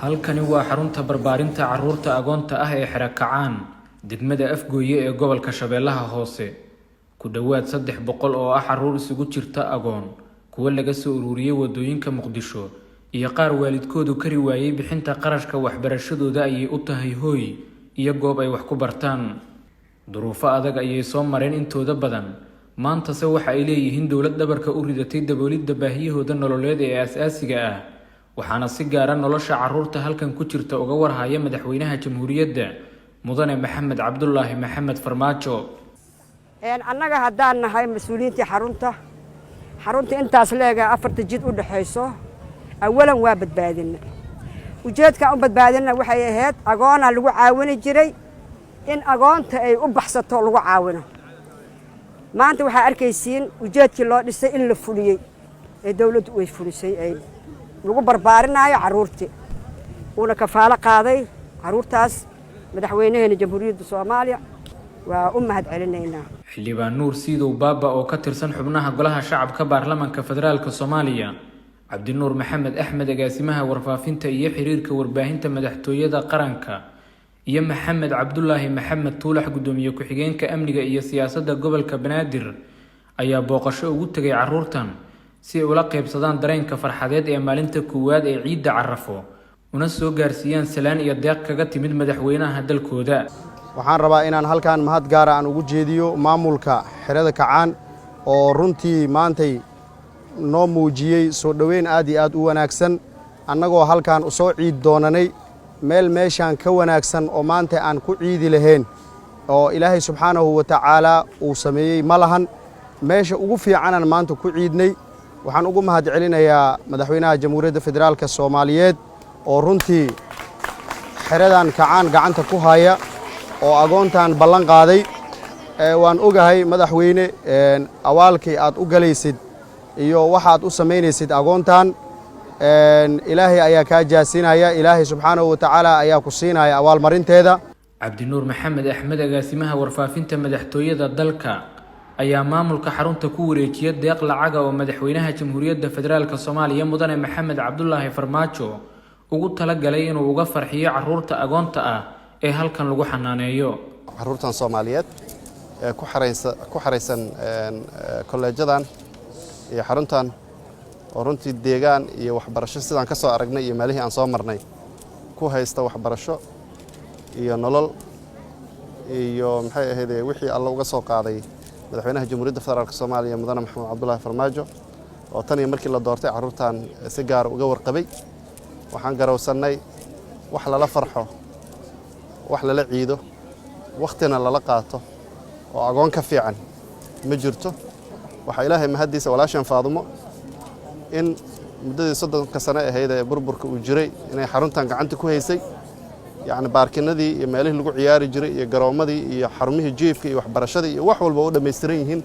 halkani waa xarunta barbaarinta carruurta agoonta ah ee Xero Kacaan degmada Afgooye ee gobolka Shabeellaha Hoose ku dhawaad 300 oo ah carruur isugu jirta agoon kuwa laga soo ururiyay wadooyinka Muqdisho iyo qaar waalidkoodu kari waayay bixinta qarashka waxbarashadooda ayay u tahay hooy iyo goob ay wax ku bartaan duruufo adag ayay soo mareen intooda badan maanta se waxa ay leeyihiin dawlad dhabarka u ridatay daboolidda baahiyahooda nololeed ee aasaasiga ah waxaana si gaar ah nolosha carruurta halkan ku jirta uga warhaya madaxweynaha jamhuuriyadda mudane maxamed cabdullaahi maxamed farmaajo annaga haddaan nahay mas'uuliyiintii xarunta intaas leega 4 jid u dhaxayso awalan waa badbaadina ujeedka u badbaadina waxay ahayd agoona lagu caawin jiray in agoonta ay u baxsato lagu caawino maanta waxa arkaysiin ujeedkii loo dhisay in la fuliyay ee dawladdu way fulisay ay lagu barbaarinayo carruurtii una kafaalo qaaday carruurtaas madaxweynaha jamhuuriyadda Soomaaliya waa u mahad celinaynaa xildhibaan Nuur Siidow Baaba oo ka tirsan xubnaha golaha shacabka baarlamaanka federaalka Soomaaliya Cabdinuur Maxamed Axmed agaasimaha warfaafinta iyo xiriirka warbaahinta madaxtooyada qaranka iyo Maxamed Cabdullaahi Maxamed Tuulax gudoomiye ku-xigeenka amniga iyo siyaasadda gobolka Banaadir ayaa booqasho ugu tagay carruurtan si ay ula qaybsadaan dareenka farxadeed ee maalinta koowaad ee ciidda Carafo una soo gaarsiiyaan salaan iyo deeq kaga timid madaxweynaha dalkooda waxaan rabaa inaan halkaan mahad gaar ah ugu jeediyo maamulka Xerada Kacaan oo runtii maantay noo muujiyay soo dhaweyn aad iyo aad u wanaagsan annagoo halkaan u soo ciid doonanay meeshaan ka wanaagsan oo maanta aan ku ciidi lahayn oo Ilaahay subxaanahu wa ta'aala uu sameeyay malahan meesha ugu fiicanan maanta ku ciidnay waxaan ugu mahad celinayaa madaxweynaha jamhuuriyadda federaalka Soomaaliyeed oo runtii Xeradan Kacaan gacanta ku haya oo agoontan ballan qaaday waan ogahay madaxweyne awaalkii aad u galaysid iyo waxaad u sameynaysid agoontan Ilaahay ayaa ka jaasinaya Ilaahay subxaanahu wa ta'aala ayaa ku siinaya awaal marinteeda Cabdinuur Maxamed Axmed agaasimaha warfaafinta madaxtooyada dalka ayaa maamulka xarunta ku wareejiyay deeq lacag oo madaxweynaha jamhuuriyadda federaalka Soomaaliya mudane Maxamed Cabdullaahi Farmaajo ugu talagalay inuu uga farxiyo carruurta agoonta ah ee halkan lagu xanaaneeyo carruurtan Soomaaliyeed ee ku xareysan kolleejadan iyo xaruntan oo runtii deegaan iyo waxbarasho sidaan ka soo aragnay iyo meelihii aan soo marnay ku haysta waxbarasho iyo nolol iyo maxay ahayd wixii alla uga soo qaaday madaxweynaha jamhuuriyadda federaalka Soomaaliya mudane maxamed cabdullaahi farmaajo oo tan iyo markii la doortay carruurtan si gaar uga warqabay waxaan garowsanay wax lala farxo wax lala ciido waqtina lala qaato oo agoon ka fiican ma jirto waxa Ilaahay mahadiisa walaashan Faadumo in muddadii 30 sano ahayd ee burburka uu jiray inay xaruntan gacanta ku haysay yaani baarkinadii iyo meelihii lagu ciyaari jiray iyo garoomadii iyo xarumihii jiifka iyo waxbarashadii iyo wax walba oo dhameystiran yihiin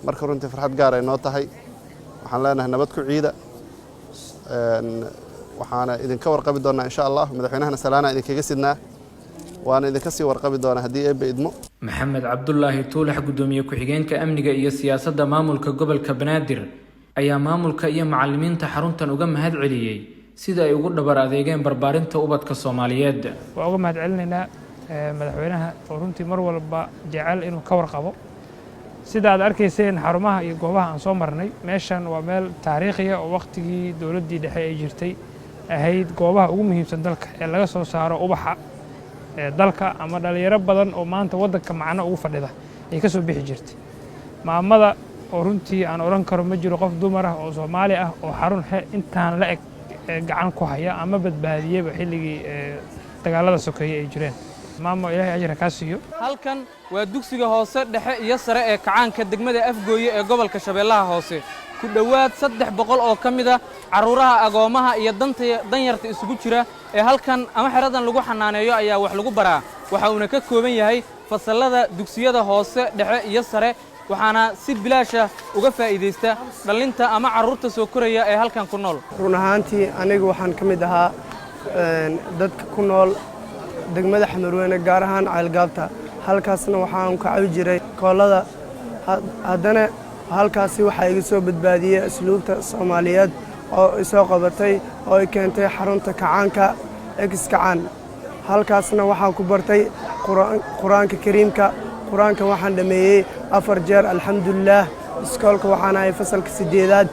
marka runtii farxad gaar ay noo tahay waxaan leenahay nabad ku ciida waxaana idinka warqabi doonaa insha Allah madaxweynahana salaana idinkaga sidnaa waana idinka sii warqabi doonaa haddii ay idmo Maxamed Cabdullaahi Tuulax gudoomiye ku-xigeenka amniga iyo siyaasadda maamulka gobolka Banaadir ayaa maamulka iyo macallimiinta xaruntan uga mahad celiyay sida ay ugu dhabar adeegeen barbaarinta ubadka Soomaaliyeed waa uga mahad celinaynaa madaxweynaha oo runtii mar walba jecel inuu ka warqabo sida aad arkayseen xarumaha iyo goobaha aan soo marnay meeshan waa meel taariikhi ah oo waqtigii dawladdii dhexe ay jirtay ahayd goobaha ugu muhiimsan dalka ee laga soo saaro ubaxa dalka ama dhalinyaro badan oo maanta waddanka macno ugu fadhida ay ka soo bixi jirtay maamada oo runtii aan oran karo ma jiro qof dumar ah oo Soomaali ah oo xarun intaan la eg gacan ku haya ama badbaadiyay xilligii dagaalada sokeeye ay jireen maamo Ilaahay ajir ka siiyo halkan waa dugsiga hoose dhexe iyo sare ee Kacaanka degmada Afgooye ee gobolka Shabeellaha Hoose ku dhawaad 300 oo kamid ah carruuraha agoomaha iyo danyarta isugu jira ee halkan ama xeradan lagu xanaaneeyo ayaa wax lagu baraa waxa uu ka kooban yahay fasalada dugsiyada hoose dhexe iyo sare waxaana si bilaash ah uga faa'iideysta dhalinta ama carruurta soo koraya ee halkan ku nool run ahaantii anigu waxaan ka mid ahaa dadka ku nool degmada Xamarweyne gaar ahaan Ceelgaabta halkaasna waxaan ka cabi jiray koolada haddana halkaasi waxa iga soo badbaadiyay asluubta Soomaaliyeed oo isoo qabatay oo ay keentay xarunta kacaanka ex-kacaan. halkaasna waxaan ku bartay qur-aanka kariimka. qur-aanka waxaan dhameeyey 4 jeer alxamdulilaah. iskoolka waxaan ahay fasalka 8aad.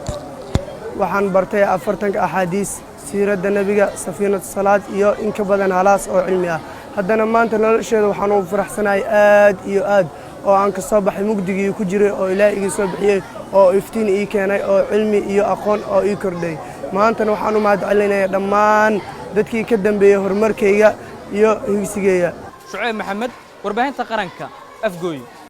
waxaan bartay 40 axaadiis, siiradda nebiga, safiinatu salaad iyo in ka badan halaas oo cilmi ah. haddana maanta nolosheeda waxaan ugu faraxsanahay aad iyo aad oo aan ka soo baxay mugdigii ku jiray oo ilaahay iga soo bixiyey oo iftiin ii keenay oo cilmi iyo aqoon oo ii kordhay. maantana waxaan u mahadcelinayaa dhammaan dadkii ka dambeeyey horumarkayga iyo higsigayga. Shucayb Maxamed, warbaahinta qaranka, Afgooye.